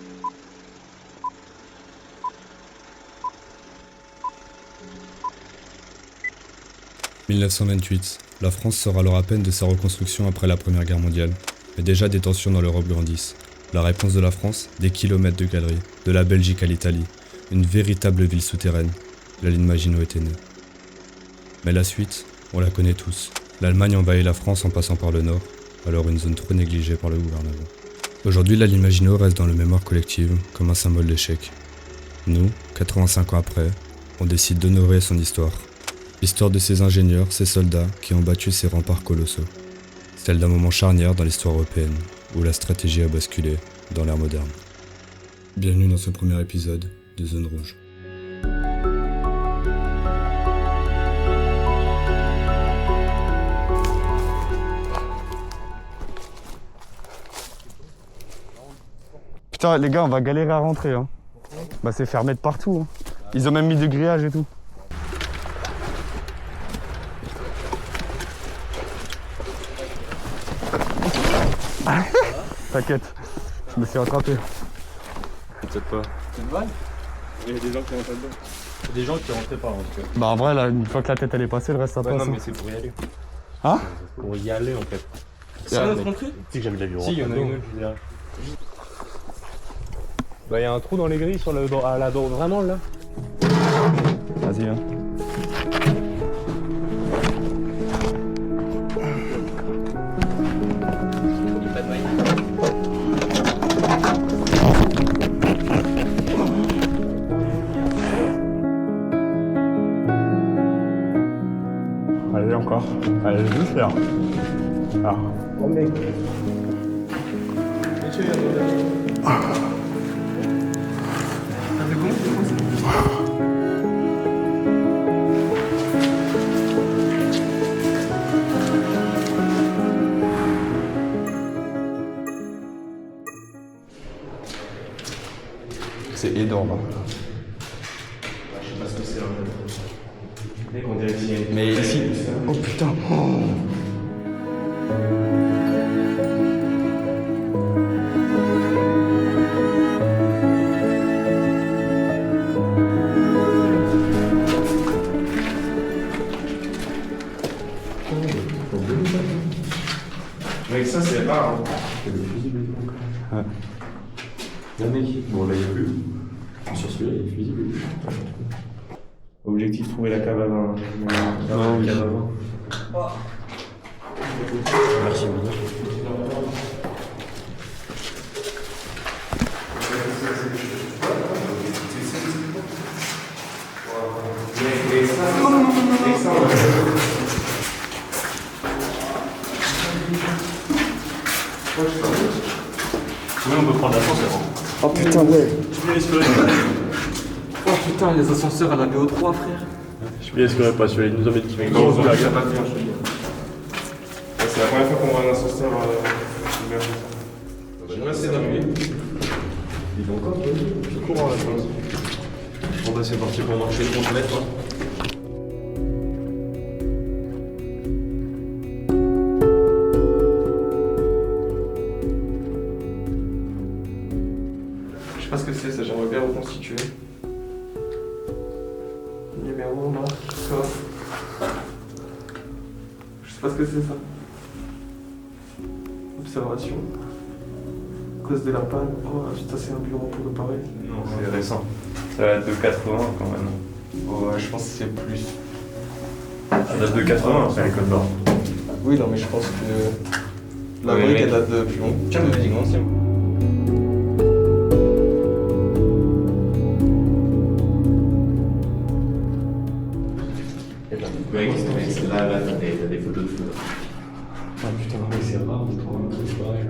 « 1928, la France sort alors à peine de sa reconstruction après la Première Guerre mondiale, mais déjà des tensions dans l'Europe grandissent. La réponse de la France, des kilomètres de galeries, de la Belgique à l'Italie, une véritable ville souterraine. La ligne Maginot était née. Mais la suite, on la connaît tous. L'Allemagne envahit la France en passant par le nord, alors une zone trop négligée par le gouvernement. Aujourd'hui, la ligne Maginot reste dans le mémoire collective comme un symbole d'échec. Nous, 85 ans après, on décide d'honorer son histoire. L'histoire de ces ingénieurs, ces soldats qui ont battu ces remparts colossaux. Celle d'un moment charnière dans l'histoire européenne, où la stratégie a basculé dans l'ère moderne. Bienvenue dans ce premier épisode de Zone Rouge. Putain les gars, on va galérer à rentrer hein. Bah c'est fermé de partout hein. Ils ont même mis du grillage et tout. T'inquiète, je me suis rattrapé. Peut-être pas. C'est une vanne? Il y a des gens qui rentrent dedans. Il y a des gens qui rentraient pas en tout cas. Bah en vrai là, une fois que la tête elle est passée, le reste ça Ouais, passe. non, hein. mais c'est pour y aller. Hein? Pour y aller en fait. C'est Ouais, notre mais- rentrée? Tu sais que j'avais la vue. Si, il y en a une autre, je dirais. Bah, il y a un trou dans les grilles sur le à la droite, vraiment là. Vas-y hein. Allez encore. Allez, je vais le faire. Ah. Oh mec. C'est énorme. Je sais pas ce que c'est en fait. Mais ici. Oh putain. Mec, ça c'est rare. Hein. Ouais. Y'a un mec. Bon, là il n'y a plus. Sur celui-là, il y a le fusible. Objectif trouver la cave à vin. Ah oui. Cave à vin. Merci. Oui, on peut prendre l'ascenseur. Oh putain, ouais. Je vais espérer. Oh putain, les ascenseurs à la BO3, frère. Je vais espérer pas celui-là, il nous emmène qui Mec, va. non, ça va pas bien, je te dis. C'est la première fois qu'on voit un ascenseur ouvert. Je vais essayer d'appuyer. Ils ont encore je cours la chose. Bon bah c'est parti pour marcher contre mètre. Je sais pas ce que c'est, ça, j'aimerais bien reconstituer. Numéro, marque, coffre. Je sais pas ce que c'est ça. Observation. Cause de la panne. Oh putain, c'est un bureau pour réparer. Non, c'est récent. Ça va être de 80 quand même. Oh, ouais, je pense que c'est plus. Ça date de 80, c'est les codes barres. Oui, non, mais je pense que. La Ouais, brique, mec. elle date de plus longtemps. Tiens, me dis ancien. Mec, c'est là, t'as des photos de feu. Ah putain, mais c'est rare de trouver un truc pareil.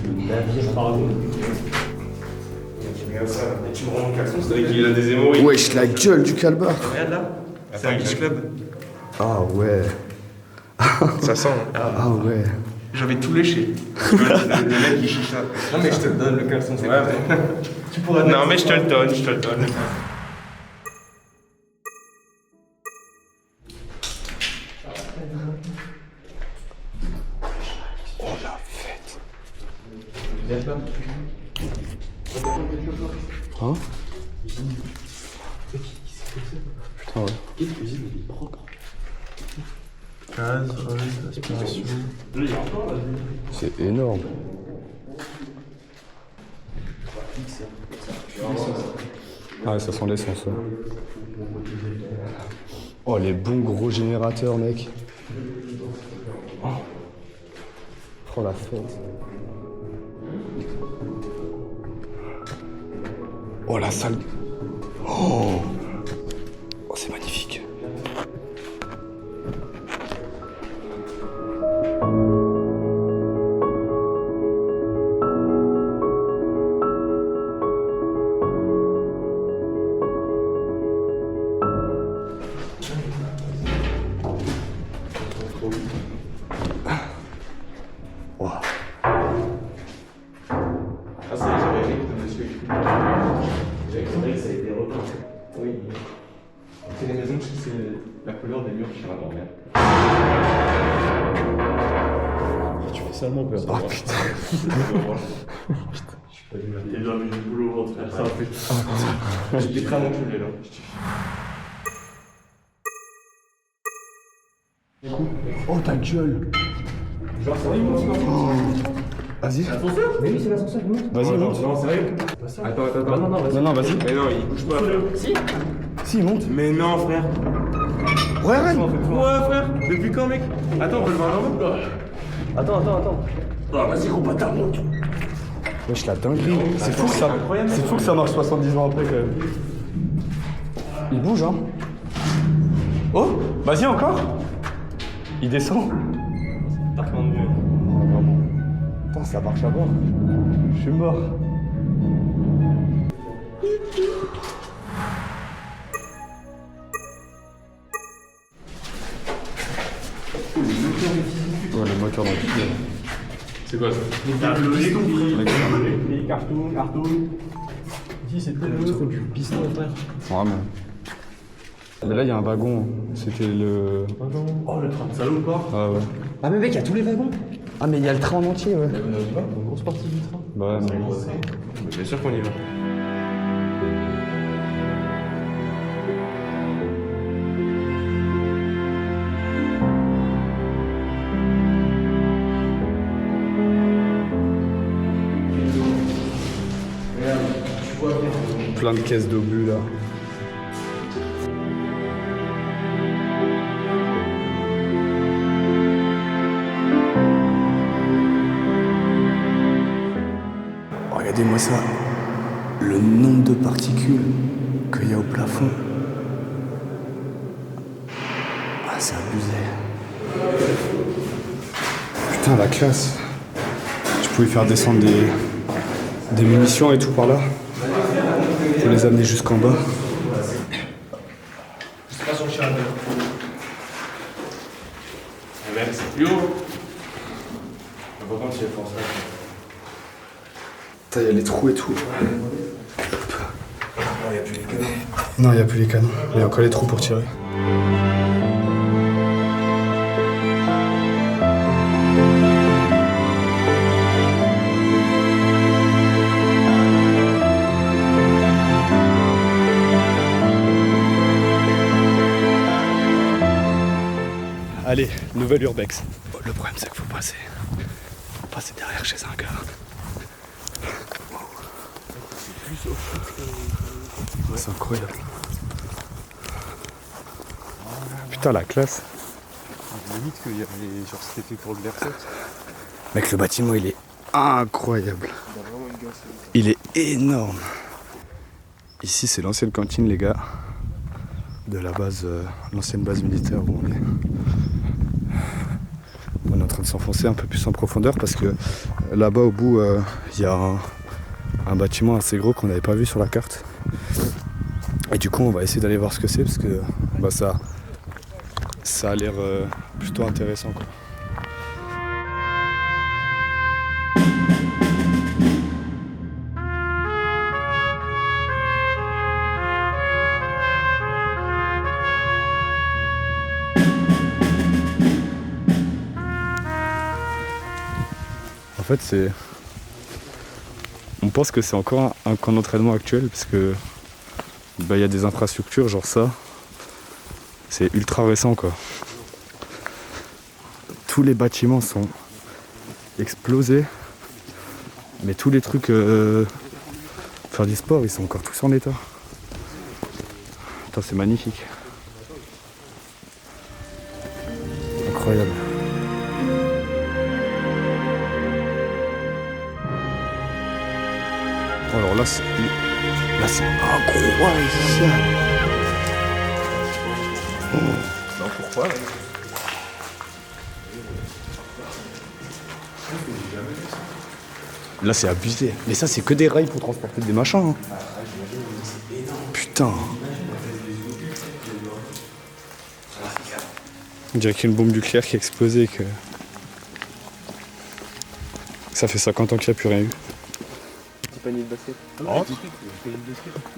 Le navire par nous. Regarde ça. Et tu me rends le caleçon, c'est vrai qu'il a des hémorroïdes. Wesh, la gueule du calbar. Regarde là, c'est un beach club. Ah ouais. Ça sent. Ah ouais. J'avais tout léché. Le mec qui chicha. Non, mais je te le donne le caleçon, c'est Ouais, comme ça. Tu pourras Non, mais je te le donne, je te le donne. Hein? Putain, ouais. Gaz, oil, aspiration. C'est énorme. Ah ouais, ça sent l'essence. Ouais. Oh, les bons gros générateurs, mec. Oh la fête. Oh la salle. Oh, oh c'est magnifique. Ah, c'est j'avais aimé que monsieur. J'ai expliqué que ça a été repeint. Oui. C'est les maisons, c'est la couleur des murs chez ma grand-mère. Tu fais salement peur. Oh putain. Il est dans le boulot au ventre, frère. Ça en fait. J'ai très enculé là. Oh ta gueule. Genre, ça va, il monte Vas-y. Mais oui, c'est l'ascenseur, il monte. Vas-y, monte. Non, sérieux. Attends. Non, vas-y. Non, vas-y. Mais non, il bouge pas. Si, il monte. Mais non, frère. Ouais, Ren. Ouais, frère. Depuis quand, mec? Attends, on peut le voir en haut. Attends. Ah, vas-y, gros bâtard, monte. Wesh, la dinguerie. C'est fou que ça. C'est fou que ça marche 70 ans après quand même. Il bouge, hein. Oh, vas-y encore. Il descend. Putain, ça marche à bord. Je suis mort. Ouais, le moteur dans le pied. C'est quoi ça? Les cartons. Ici, c'était le truc du piston, frère. Vraiment. Mais là, il y a un wagon. C'était le. Oh, le train de salopard. Ah ouais. Ah, mais mec, il y a tous les wagons. Ah, mais il y a le train en entier, ouais. Une grosse partie du train. Bah ouais, mais. Mais bien sûr qu'on y va. Plein de caisses d'obus là. Regardez-moi ça. Le nombre de particules qu'il y a au plafond. Ah, c'est abusé. Putain, la classe. Je pouvais faire descendre des munitions et tout par là. Pour les amener jusqu'en bas. Je sais pas sur le chien. Mais c'est plus haut. L'important c'est les forces. Putain, il y a les trous et tout. Il n'y a plus les canons. Non, il n'y a plus les canons. Il y a encore les trous pour tirer. Allez, nouvelle urbex. Oh, le problème c'est qu'il faut passer derrière chez un gars. Oh, c'est incroyable. Putain, la classe. Limite qu'il y avait genre c'était fait pour le Berceau. Mec, le bâtiment il est incroyable. Il est énorme. Ici c'est l'ancienne cantine les gars. De la base, l'ancienne base militaire où on est. On est en train de s'enfoncer un peu plus en profondeur parce que là-bas au bout il y a un bâtiment assez gros qu'on n'avait pas vu sur la carte. Et du coup on va essayer d'aller voir ce que c'est parce que bah, ça a l'air plutôt intéressant quoi. En fait, on pense que c'est encore un camp d'entraînement actuel parce que bah, y a des infrastructures genre ça. C'est ultra récent quoi. Tous les bâtiments sont explosés. Mais tous les trucs faire du sport, ils sont encore tous en état. Putain, c'est magnifique. Incroyable. Oh, alors là, c'est incroyable. Non, pourquoi Là, c'est abusé. Mais ça, c'est que des rails pour transporter des machins. Hein. Putain. On dirait qu'il y a une bombe nucléaire qui a explosé et que ça fait 50 ans qu'il n'y a plus rien eu. Petit panier de basket.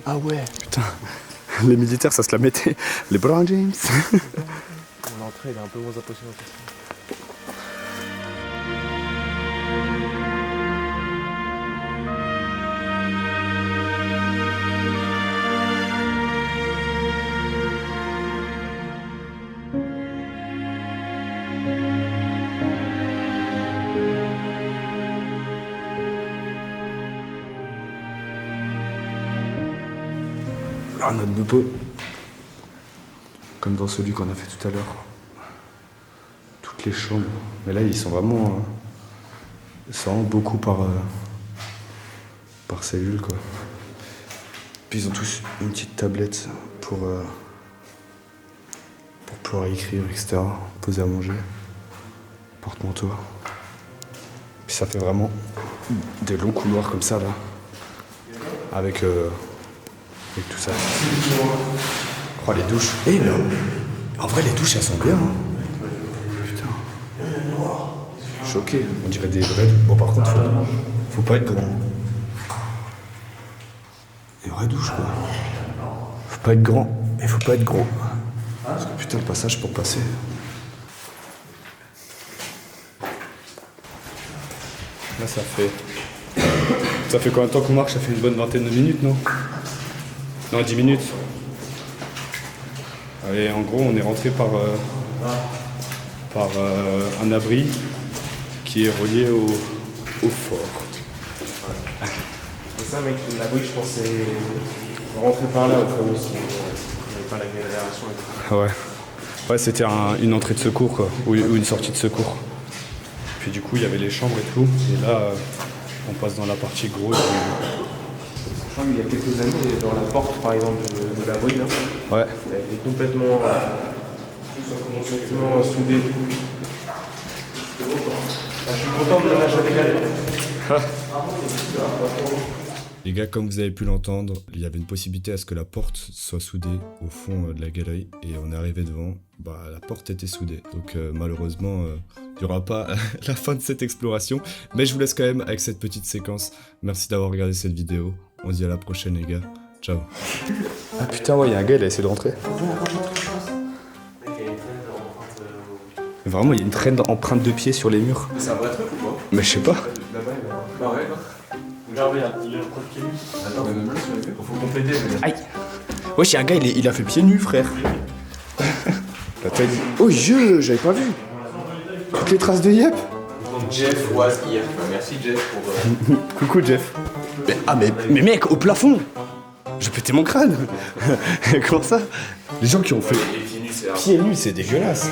Ah ouais. Putain. Les militaires, ça se la mettait. Les Brown James. L'entrée, elle est un peu moins impressionnante. Ah, notre nouveau. Comme dans celui qu'on a fait tout à l'heure. Toutes les chambres. Mais là, ils sont vraiment. C'est vraiment beaucoup par cellule, quoi. Puis ils ont tous une petite tablette pour pouvoir écrire, etc. Poser à manger. Porte-manteau. Puis ça fait vraiment des longs couloirs comme ça, là. Avec tout ça. Oh, les douches. Eh, mais en vrai, les douches, elles sont bien. Hein. Putain. Choqué. On dirait des vrais. Bon, par contre, faut pas être grand. Des vraies douches, quoi. Faut pas être grand, mais faut pas être gros. Parce que putain, le passage pour passer. Là, ça fait combien de temps qu'on marche? Ça fait une bonne vingtaine de minutes, non? Non, 10 minutes. Et en gros, on est rentré par un abri qui est relié au fort. C'est ça, mec, l'abri, je pensais rentrer par là au cas où si on n'avait pas l'agglomération et tout. Ouais. Ouais, c'était une entrée de secours, quoi, ou une sortie de secours. Puis du coup, il y avait les chambres et tout. Et là, on passe dans la partie grosse. Sachant qu'il y a quelques années, dans la porte, par exemple, de l'abri, là, Ouais. elle était complètement soudée. Je suis content de la jamais galère. Les gars, comme vous avez pu l'entendre, il y avait une possibilité à ce que la porte soit soudée au fond de la galerie. Et on est arrivé devant, la porte était soudée. Donc malheureusement, il n'y aura pas la fin de cette exploration. Mais je vous laisse quand même avec cette petite séquence. Merci d'avoir regardé cette vidéo. On se dit à la prochaine les gars. Ciao. Ah putain, ouais, il y a un gars, il a essayé de rentrer. Vraiment, il y a une traîne d'empreintes de pieds sur les murs. C'est un vrai truc ou pas? Mais je sais pas. Bah ouais. Regarde, il y a le croix de pied nu. Attends, mais faut compléter. Aïe. Wesh, il y a un gars, il a fait pieds nus, frère. La taille. Oh, j'avais pas vu. Toutes les traces de Yep. Jeff was here. Merci Jeff pour... Coucou, Jeff. Mais mec, au plafond. Je pétais mon crâne. Comment ça? Les gens qui ont fait Les pieds nus, c'est pieds nus, c'est dégueulasse.